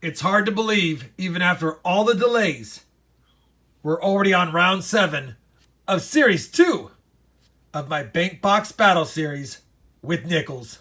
It's hard to believe, even after all the delays, we're already on round 7 of Series 2 of my Bank Box Battle Series with Nickels.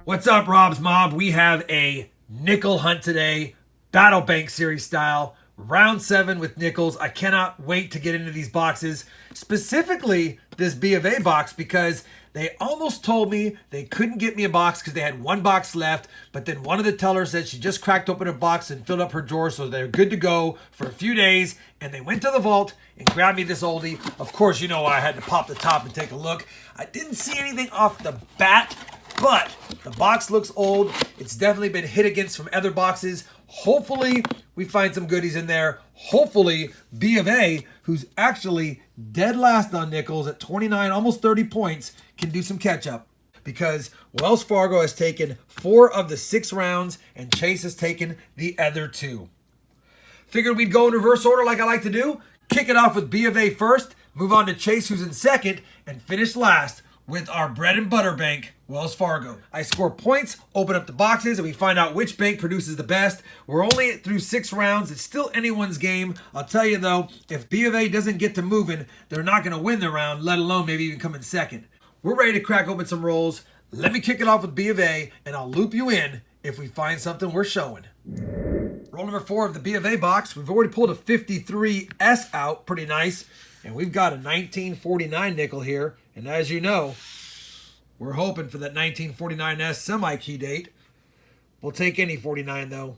What's up, Rob's Mob? We have a nickel hunt today, Battle Bank Series style, round 7 with Nickels. I cannot wait to get into these boxes, specifically this B of A box, because they almost told me they couldn't get me a box because they had one box left, but then one of the tellers said she just cracked open a box and filled up her drawer, so they're good to go for a few days, and they went to the vault and grabbed me this oldie. Of course, you know I had to pop the top and take a look. I didn't see anything off the bat, but the box looks old. It's definitely been hit against from other boxes. Hopefully, we find some goodies in there. Hopefully, B of A, who's actually dead last on Nickels at 29, almost 30 points, can do some catch up. Because Wells Fargo has taken 4 of the 6 rounds, and Chase has taken the other 2. Figured we'd go in reverse order like I like to do. Kick it off with B of A first, move on to Chase, who's in second, and finish last with our bread and butter bank, Wells Fargo. I score points, open up the boxes, and we find out which bank produces the best. We're only through 6 rounds. It's still anyone's game. I'll tell you though, if B of A doesn't get to moving, they're not going to win the round, let alone maybe even come in second. We're ready to crack open some rolls. Let me kick it off with B of A, and I'll loop you in if we find something worth showing. Roll number 4 of the B of A box. We've already pulled a 53S out, pretty nice. And we've got a 1949 nickel here. And as you know, we're hoping for that 1949S semi-key date. We'll take any 49 though.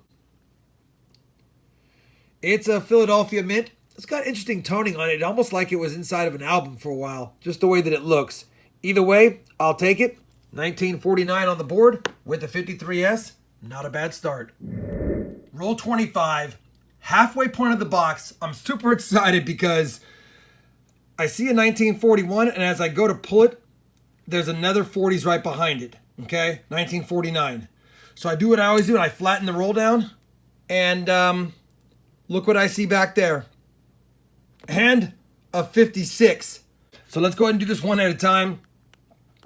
It's a Philadelphia mint. It's got interesting toning on it, almost like it was inside of an album for a while, just the way that it looks. Either way, I'll take it. 1949 on the board with the 53S. Not a bad start. Roll 25. Halfway point of the box. I'm super excited because I see a 1941, and as I go to pull it, there's another 40s right behind it, okay? 1949. So I do what I always do, and I flatten the roll down, and look what I see back there. And a 56. So let's go ahead and do this one at a time.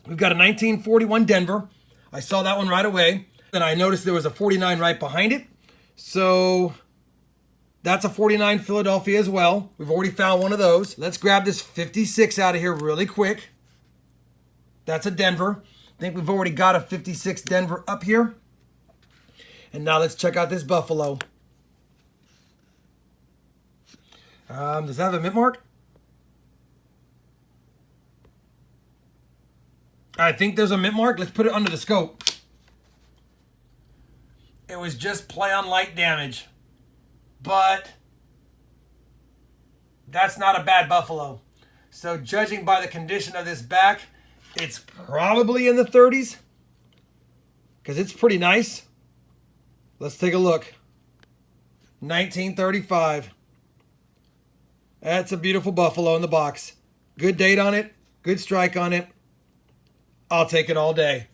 We've got a 1941 Denver. I saw that one right away. Then I noticed there was a 49 right behind it. So that's a 49 Philadelphia as well. We've already found one of those. Let's grab this 56 out of here really quick. That's a Denver. I think we've already got a 56 Denver up here. And now let's check out this Buffalo. Does that have a mint mark? I think there's a mint mark. Let's put it under the scope. It was just play on light damage. But that's not a bad Buffalo. So judging by the condition of this back, it's probably in the 30s because it's pretty nice. Let's take a look. 1935. That's a beautiful Buffalo in the box. Good date on it. Good strike on it. I'll take it all day.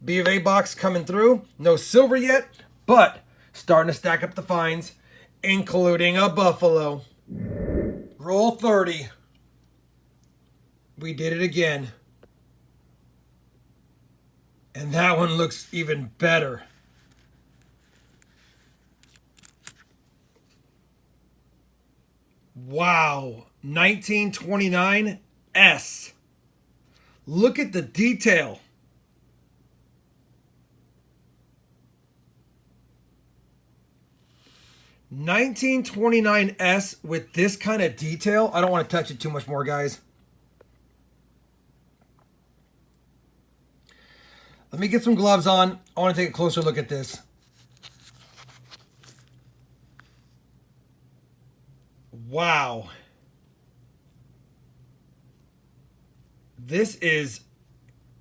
B of A box coming through. No silver yet, but starting to stack up the finds, including a Buffalo. Roll 30. We did it again. And that one looks even better. Wow. 1929S. Look at the detail. $1929S with this kind of detail. I don't want to touch it too much more, guys. Let me get some gloves on. I want to take a closer look at this. Wow. This is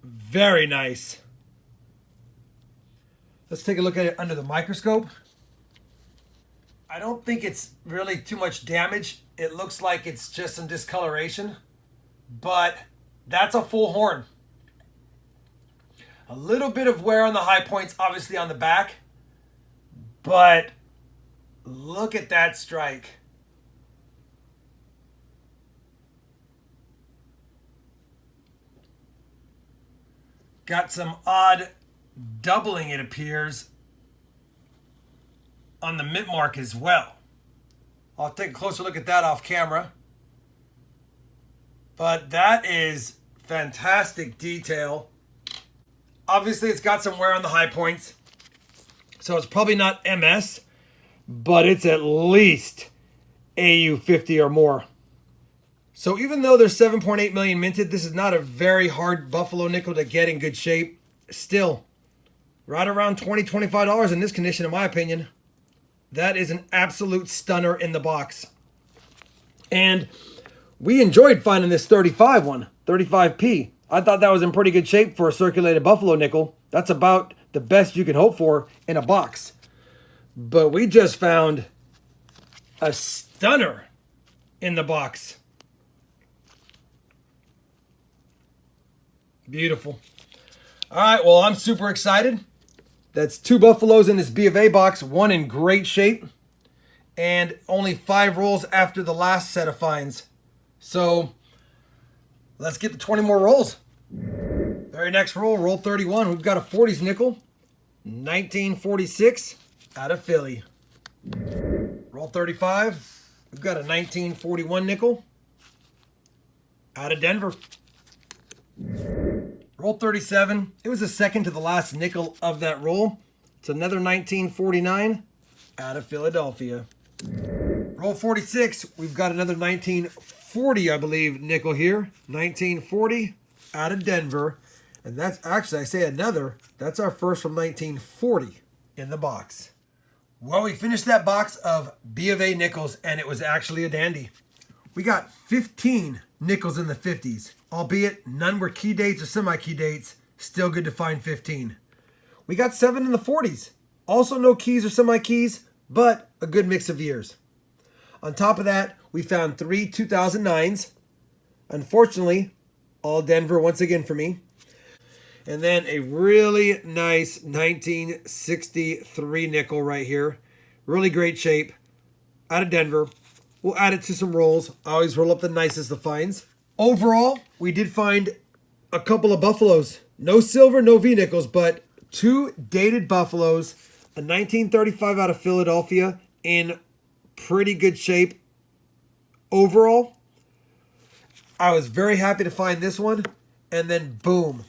very nice. Let's take a look at it under the microscope. I don't think it's really too much damage. It looks like it's just some discoloration, but that's a full horn. A little bit of wear on the high points, obviously on the back, but look at that strike. Got some odd doubling, it appears, on the mint mark as well. I'll take a closer look at that off camera. But that is fantastic detail. Obviously, it's got some wear on the high points. So it's probably not MS, but it's at least AU 50 or more. So even though there's 7.8 million minted, this is not a very hard Buffalo nickel to get in good shape. Still, right around $20, $25 in this condition, in my opinion. That is an absolute stunner in the box. And we enjoyed finding this 35 one, 35p. I thought that was in pretty good shape for a circulated Buffalo nickel. That's about the best you can hope for in a box. But we just found a stunner in the box. Beautiful. All right, well, I'm super excited. That's 2 Buffaloes in this B of A box, one in great shape, and only 5 rolls after the last set of finds. So let's get the 20 more rolls. Very next roll, roll 31. We've got a 40s nickel, 1946 out of Philly. Roll 35. We've got a 1941 nickel out of Denver. Roll 37. It was the second to the last nickel of that roll. It's another 1949 out of Philadelphia. Roll 46. We've got another 1940, I believe, nickel here. 1940 out of Denver. And that's actually, I say another, that's our first from 1940 in the box. Well, we finished that box of B of A nickels, and it was actually a dandy. We got 15 nickels in the 50s, albeit none were key dates or semi-key dates. Still good to find 15. We got 7 in the 40s. Also no keys or semi-keys, but a good mix of years. On top of that, we found 3 2009s. Unfortunately, all Denver once again for me. And then a really nice 1963 nickel right here. Really great shape. Out of Denver. We'll add it to some rolls. I always roll up the nicest of finds. Overall, we did find a couple of Buffaloes. No silver, no V-nickels, but 2 dated Buffaloes. A 1935 out of Philadelphia in pretty good shape. Overall, I was very happy to find this one. And then boom,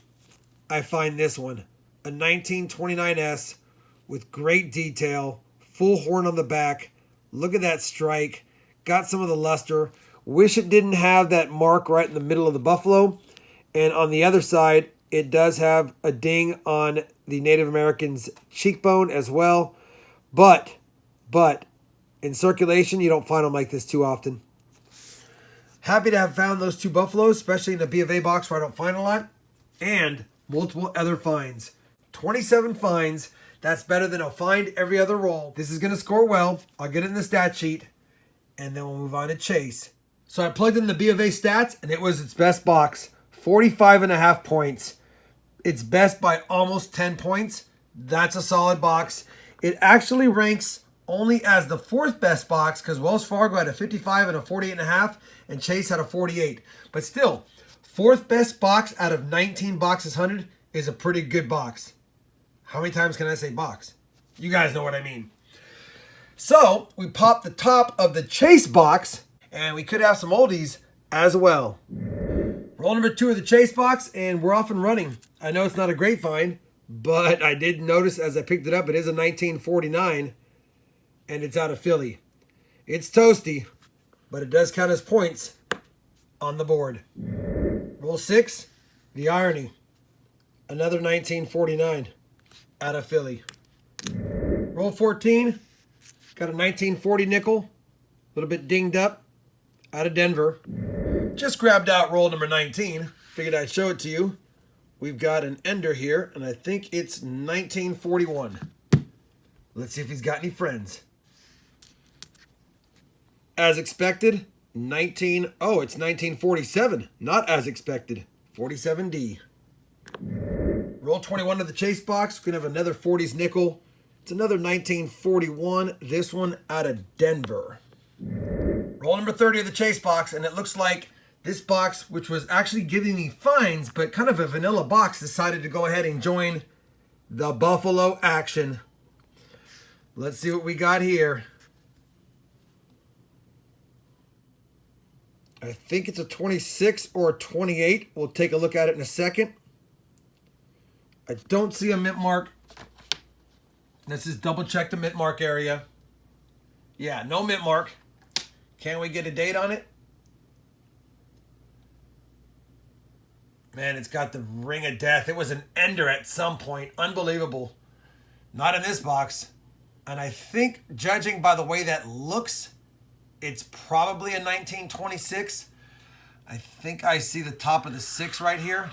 I find this one. A 1929S with great detail. Full horn on the back. Look at that strike. Got some of the luster. Wish it didn't have that mark right in the middle of the Buffalo. And on the other side, it does have a ding on the Native American's cheekbone as well. But in circulation, you don't find them like this too often. Happy to have found those 2 Buffaloes, especially in the B of A box where I don't find a lot. And multiple other finds. 27 finds. That's better than a find every other roll. This is going to score well. I'll get it in the stat sheet. And then we'll move on to Chase. So I plugged in the B of A stats, and it was its best box. 45.5 points. It's best by almost 10 points. That's a solid box. It actually ranks only as the 4th best box because Wells Fargo had a 55 and a 48.5, and Chase had a 48. But still, 4th best box out of 19 boxes hunted is a pretty good box. How many times can I say box? You guys know what I mean. So we popped the top of the Chase box, and we could have some oldies as well. Roll number 2 of the Chase box, and we're off and running. I know it's not a great find, but I did notice as I picked it up, it is a 1949, and it's out of Philly. It's toasty, but it does count as points on the board. Roll 6, the irony. Another 1949 out of Philly. Roll 14, got a 1940 nickel, a little bit dinged up, out of Denver. Just grabbed out roll number 19. Figured I'd show it to you. We've got an ender here, and I think it's 1941. Let's see if he's got any friends. As expected, it's 1947. Not as expected, 47D. Roll 21 of the Chase box. We're going to have another 40s nickel. It's another 1941. This one out of Denver. Roll number 30 of the Chase box, and it looks like This box, which was actually giving me fines, but kind of a vanilla box, decided to go ahead and join the Buffalo action. Let's see what we got here. I think it's a 26 or a 28. We'll take a look at it in a second. I don't see a mint mark. Let's just double check the mint mark area. Yeah, no mint mark. Can we get a date on it? Man, it's got the ring of death. It was an ender at some point. Unbelievable. Not in this box. And I think, judging by the way that looks, it's probably a 1926. I think I see the top of the 6 right here.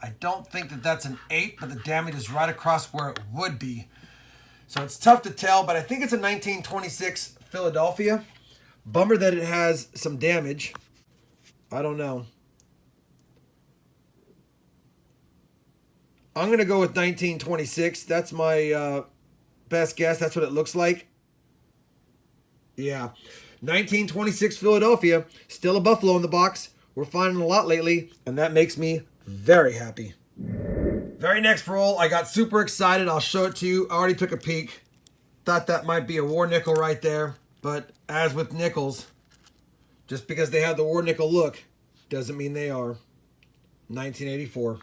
I don't think that that's an 8, but the damage is right across where it would be. So it's tough to tell, but I think it's a 1926 Philadelphia. Bummer that it has some damage. I don't know. I'm going to go with 1926. That's my best guess. That's what it looks like. Yeah. 1926 Philadelphia. Still a Buffalo in the box. We're finding a lot lately, and that makes me very happy. Very next roll, I got super excited. I'll show it to you. I already took a peek. Thought that might be a war nickel right there. But as with nickels, just because they have the war nickel look doesn't mean they are. 1984.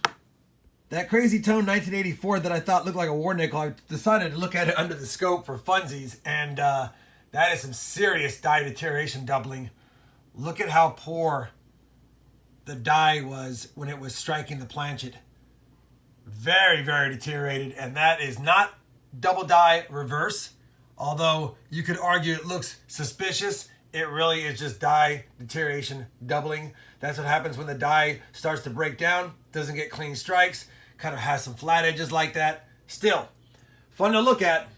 That crazy tone 1984 that I thought looked like a war nickel, I decided to look at it under the scope for funsies, and that is some serious die deterioration doubling. Look at how poor the die was when it was striking the planchet. Very, very deteriorated, and that is not double die reverse, although you could argue it looks suspicious. It really is just die deterioration doubling. That's what happens when the die starts to break down, doesn't get clean strikes, kind of has some flat edges like that. Still, fun to look at,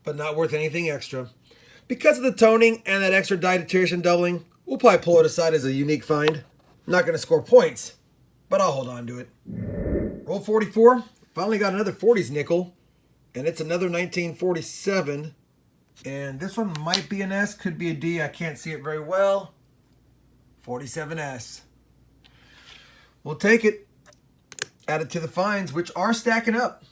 but not worth anything extra. Because of the toning and that extra die deterioration doubling, we'll probably pull it aside as a unique find. I'm not going to score points, but I'll hold on to it. Roll 44. Finally got another 40s nickel, and it's another 1947. And this one might be an S, could be a D. I can't see it very well. 47S. We'll take it. Add it to the finds, which are stacking up.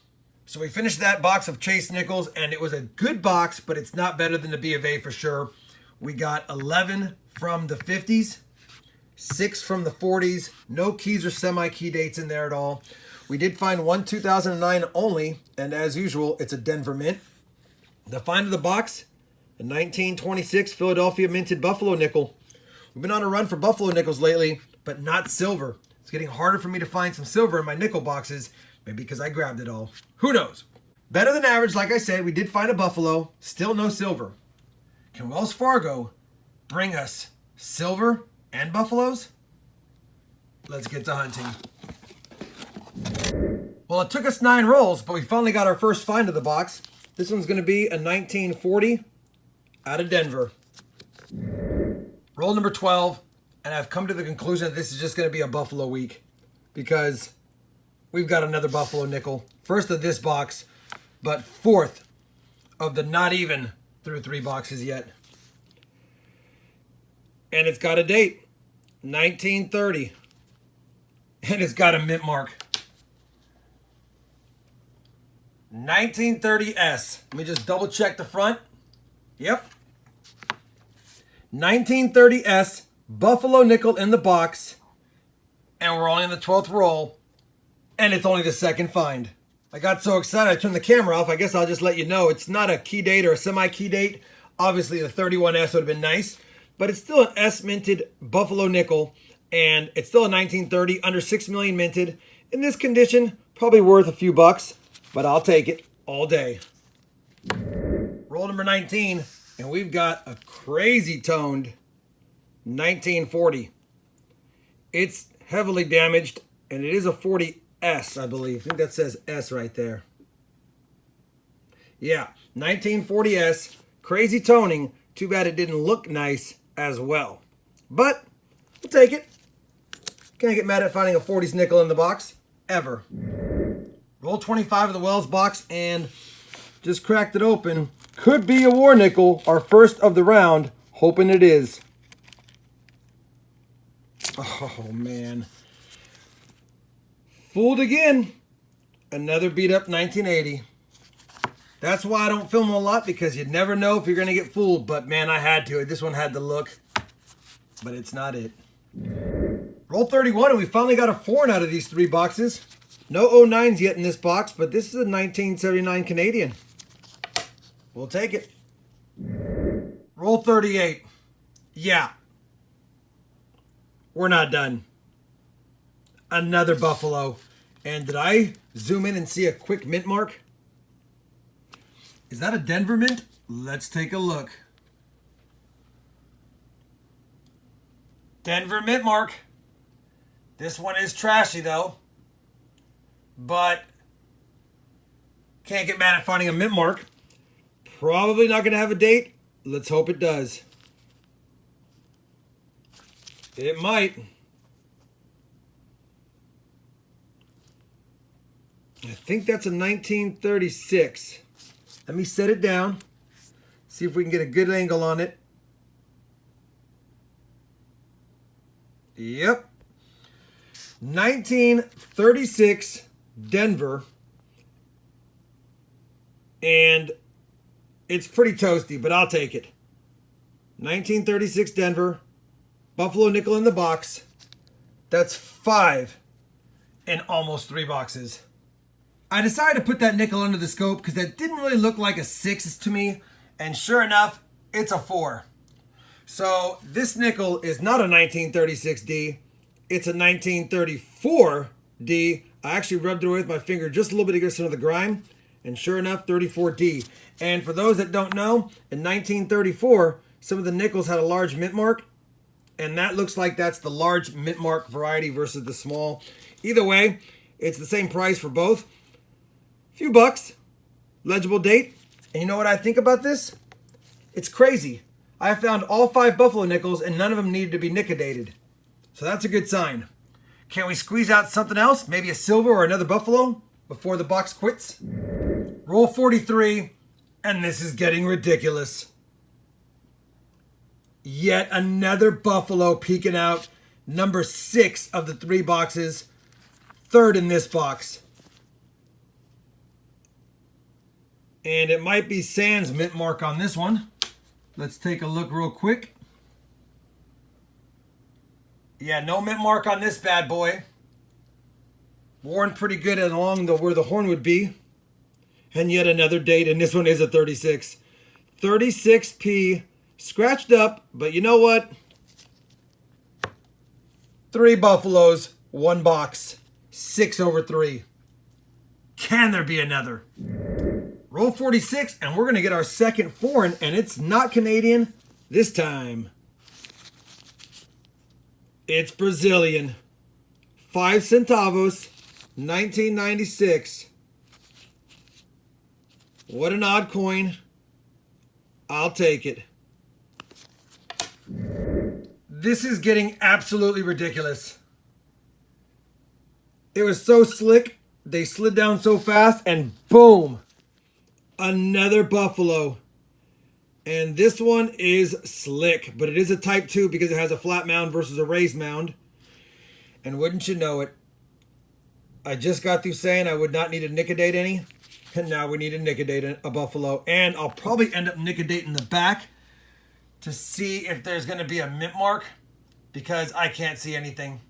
So we finished that box of Chase nickels, and it was a good box, but it's not better than the B of A for sure. We got 11 from the 50s, 6 from the 40s, no keys or semi-key dates in there at all. We did find one 2009 only, and as usual, it's a Denver mint. The find of the box, a 1926 Philadelphia minted Buffalo nickel. We've been on a run for Buffalo nickels lately, but not silver. It's getting harder for me to find some silver in my nickel boxes, maybe because I grabbed it all. Who knows? Better than average, like I said, we did find a Buffalo, still no silver. Can Wells Fargo bring us silver and Buffaloes? Let's get to hunting. Well, it took us 9 rolls, but we finally got our first find of the box. This one's going to be a 1940 out of Denver. Roll number 12, and I've come to the conclusion that this is just going to be a Buffalo week because we've got another Buffalo nickel. First of this box, but fourth of the not even through 3 boxes yet. And it's got a date, 1930. And it's got a mint mark. 1930S. Let me just double check the front. Yep. 1930S, Buffalo nickel in the box. And we're only in the 12th roll. And it's only the second find. I got so excited I turned the camera off. I guess I'll just let you know it's not a key date or a semi-key date. Obviously the 31S would have been nice. But it's still an S minted Buffalo nickel. And it's still a 1930, under 6 million minted. In this condition, probably worth a few bucks. But I'll take it all day. Roll number 19. And we've got a crazy toned 1940. It's heavily damaged. And it is a 40S, I believe. I think that says S right there. Yeah, 1940S. Crazy toning. Too bad it didn't look nice as well. But we'll take it. Can't get mad at finding a 40s nickel in the box. Ever. Roll 25 of the Wells box and just cracked it open. Could be a war nickel. Our first of the round. Hoping it is. Oh, man. Fooled again. Another beat up 1980. That's why I don't film a lot, because you never know if you're going to get fooled. But, man, I had to. This one had the look. But it's not it. Roll 31, and we finally got a foreign out of these 3 boxes. No 09s yet in this box, but this is a 1979 Canadian. We'll take it. Roll 38. Yeah. We're not done. Another Buffalo. And did I zoom in and see a quick mint mark? Is that a Denver mint? Let's take a look. Denver mint mark. This one is trashy though. But can't get mad at finding a mint mark. Probably not going to have a date. Let's hope it does. It might. I think that's a 1936. Let me set it down. See if we can get a good angle on it. Yep. 1936 Denver. And it's pretty toasty, but I'll take it. 1936 Denver. Buffalo nickel in the box. That's 5 in almost 3 boxes. I decided to put that nickel under the scope because that didn't really look like a 6 to me. And sure enough, it's a 4. So this nickel is not a 1936D. It's a 1934D. I actually rubbed it away with my finger just a little bit to get some of the grime. And sure enough, 34D. And for those that don't know, in 1934, some of the nickels had a large mint mark. And that looks like that's the large mint mark variety versus the small. Either way, it's the same price for both. Few bucks. Legible date. And you know what I think about this? It's crazy. I found all 5 Buffalo nickels and none of them needed to be nickedated. So that's a good sign. Can we squeeze out something else? Maybe a silver or another Buffalo before the box quits? Roll 43. And this is getting ridiculous. Yet another Buffalo peeking out. Number 6 of the 3 boxes. 3rd in this box. And it might be sans mint mark on this one. Let's take a look real quick. Yeah, no mint mark on this bad boy. Worn pretty good along where the horn would be. And yet another date, and this one is a 36. 36P, scratched up, but you know what? 3 Buffaloes, 1 box, 6 over 3. Can there be another? Roll 46, and we're going to get our second foreign, and it's not Canadian this time. It's Brazilian. 5 centavos, 1996. What an odd coin. I'll take it. This is getting absolutely ridiculous. It was so slick. They slid down so fast, and boom. Another Buffalo. And this one is slick, but it is a type 2 because it has a flat mound versus a raised mound. And wouldn't you know it, I just got through saying I would not need to nicodate any. And now we need to nicodate a Buffalo. And I'll probably end up nicodating the back to see if there's going to be a mint mark, because I can't see anything.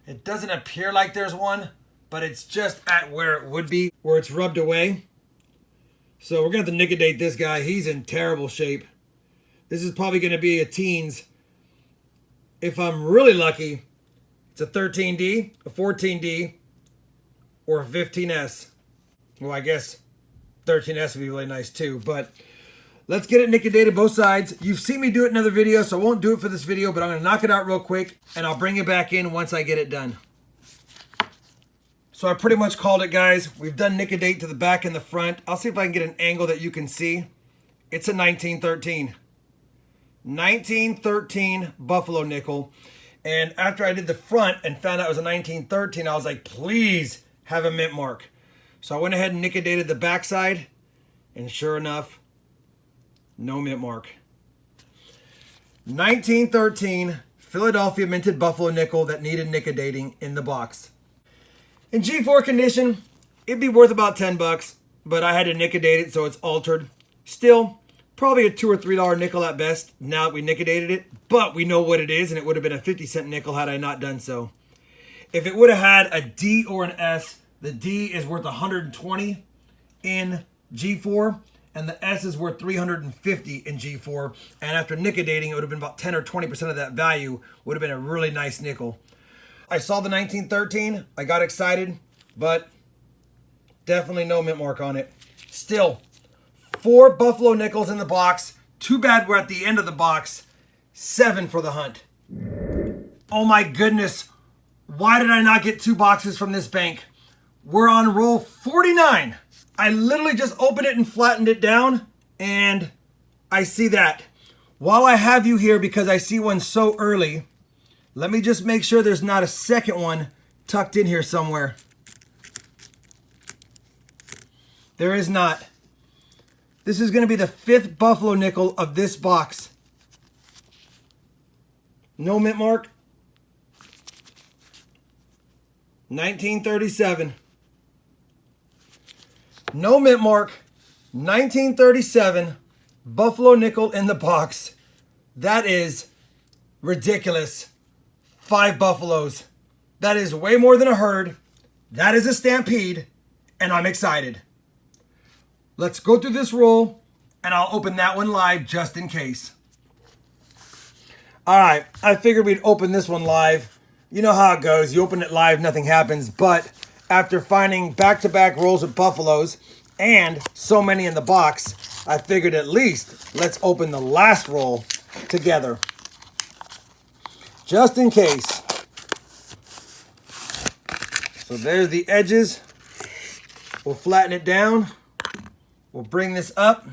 It doesn't appear like there's one, but it's just at where it would be, where it's rubbed away. So we're going to have to nicodate this guy. He's in terrible shape. This is probably going to be a teens. If I'm really lucky, it's a 13D, a 14D, or a 15S. Well, I guess 13S would be really nice too. But let's get it nicodated both sides. You've seen me do it in other videos, so I won't do it for this video, but I'm going to knock it out real quick, and I'll bring it back in once I get it done. So I pretty much called it, guys. We've done nicodate to the back and the front. I'll see if I can get an angle that you can see. It's a 1913. 1913 Buffalo nickel. And after I did the front and found out it was a 1913, I was like, please have a mint mark. So I went ahead and nicodated the backside, and sure enough, no mint mark. 1913 Philadelphia minted buffalo nickel that needed nickel in the box. In G4 condition, it'd be worth about 10 bucks, but I had to nickel it, so it's altered. Still, probably a $2 or $3 nickel at best now that we nickel it, but we know what it is, and it would have been a 50-cent nickel had I not done so. If it would have had a D or an S, the D is worth 120 in G4, and the S is worth 350 in G4. And after nickel-dating, it would have been about 10 or 20% of that value. Would have been a really nice nickel. I saw the 1913. I got excited, but definitely no mint mark on it. Still, 4 buffalo nickels in the box. Too bad we're at the end of the box. 7 for the hunt. Oh my goodness. Why did I not get 2 boxes from this bank? We're on roll 49. I literally just opened it and flattened it down, and I see that. While I have you here, because I see one so early, let me just make sure there's not a second one tucked in here somewhere. There is not. This is going to be the 5th buffalo nickel of this box. No mint mark. 1937. No mint mark. 1937 buffalo nickel in the box. That is ridiculous. 5 buffaloes. That is way more than a herd. That is a stampede, and I'm excited. Let's go through this roll, and I'll open that one live just in case. All right, I figured we'd open this one live. You know how it goes. You open it live, nothing happens. But after finding back-to-back rolls of buffaloes and so many in the box, I figured at least let's open the last roll together. Just in case. So there's the edges. We'll flatten it down. We'll bring this up.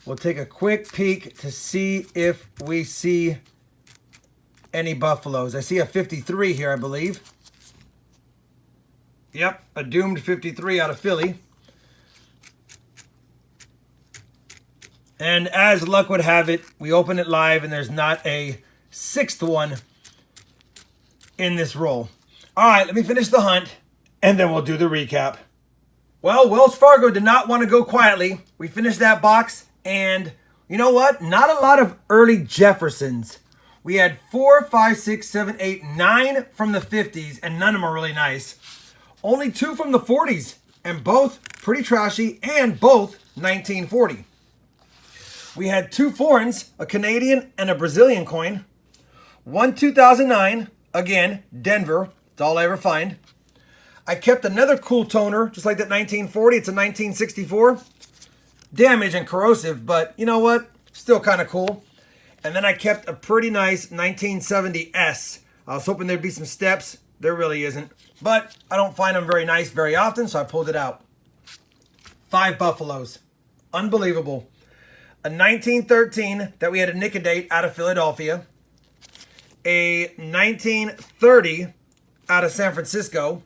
We'll take a quick peek to see if we see any buffaloes. I see a 53 here, I believe. Yep, a doomed 53 out of Philly. And as luck would have it, we open it live and there's not a 6th one in this roll. All right, let me finish the hunt and then we'll do the recap. Well, Wells Fargo did not want to go quietly. We finished that box, and you know what? Not a lot of early Jeffersons. We had 4, 5, 6, 7, 8, 9 from the 50s, and none of them are really nice. Only 2 from the 40s, and both pretty trashy, and both 1940. We had 2 foreigns, a Canadian and a Brazilian coin. 1 2009, again, Denver. It's all I ever find. I kept another cool toner, just like that 1940. It's a 1964. Damaged and corrosive, but you know what? Still kind of cool. And then I kept a pretty nice 1970S. I was hoping there'd be some steps. There really isn't. But I don't find them very nice very often, so I pulled it out. 5 buffaloes. Unbelievable. A 1913 that we had a nickel out of Philadelphia. A 1930 out of San Francisco.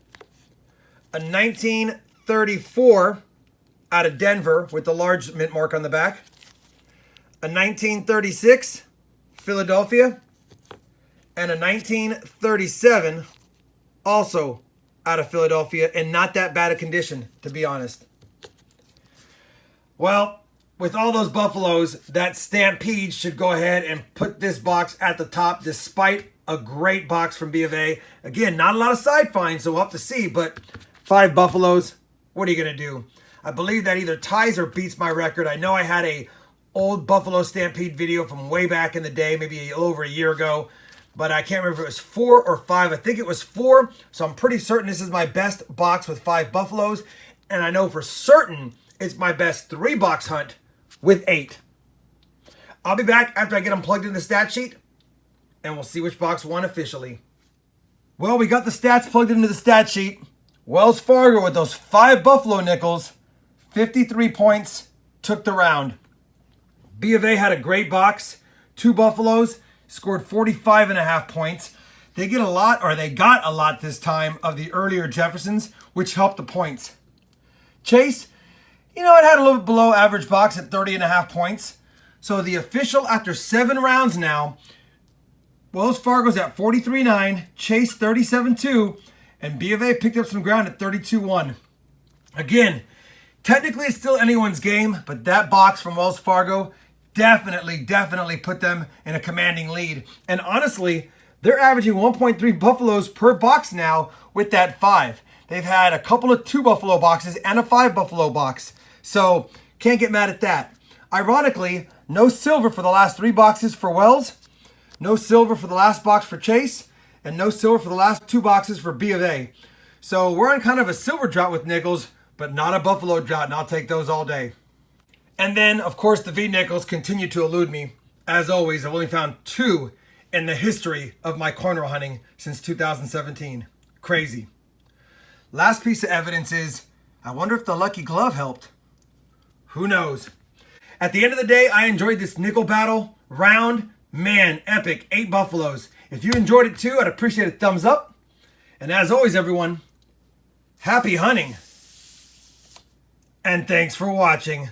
A 1934 out of Denver with the large mint mark on the back. A 1936 Philadelphia. And a 1937 also out of Philadelphia, and not that bad a condition, to be honest. Well, with all those buffaloes, that Stampede should go ahead and put this box at the top, despite a great box from B of A. Again, not a lot of side finds, so we'll have to see, but 5 buffaloes, what are you going to do? I believe that either ties or beats my record. I know I had a old Buffalo Stampede video from way back in the day, maybe a little over a year ago, but I can't remember if it was 4 or 5. I think it was 4, so I'm pretty certain this is my best box with 5 buffaloes, and I know for certain it's my best 3-box hunt with 8. I'll be back after I get them plugged in the stat sheet, and we'll see which box won officially. Well, we got the stats plugged into the stat sheet. Wells Fargo with those 5 buffalo nickels, 53 points, took the round. B of A had a great box, 2 buffaloes, scored 45.5 points. They got a lot this time of the earlier Jeffersons, which helped the points. Chase, you know, it had a little bit below average box at 30.5 points. So the official, after 7 rounds now, Wells Fargo's at 43.9, Chase 37.2, and B of A picked up some ground at 32.1. Again, technically it's still anyone's game, but that box from Wells Fargo definitely put them in a commanding lead. And honestly, they're averaging 1.3 Buffaloes per box now with that 5. They've had a couple of 2 Buffalo boxes and a 5 Buffalo box. So can't get mad at that. Ironically, no silver for the last 3 boxes for Wells, no silver for the last box for Chase, and no silver for the last 2 boxes for B of A. So we're on kind of a silver drought with Nickels, but not a Buffalo drought, and I'll take those all day. And then, of course, the V Nickels continue to elude me. As always, I've only found 2 in the history of my corner hunting since 2017. Crazy. Last piece of evidence is, I wonder if the lucky glove helped. Who knows? At the end of the day, I enjoyed this nickel battle. Round, man, epic. 8 Buffaloes. If you enjoyed it too, I'd appreciate a thumbs up. And as always, everyone, happy hunting. And thanks for watching.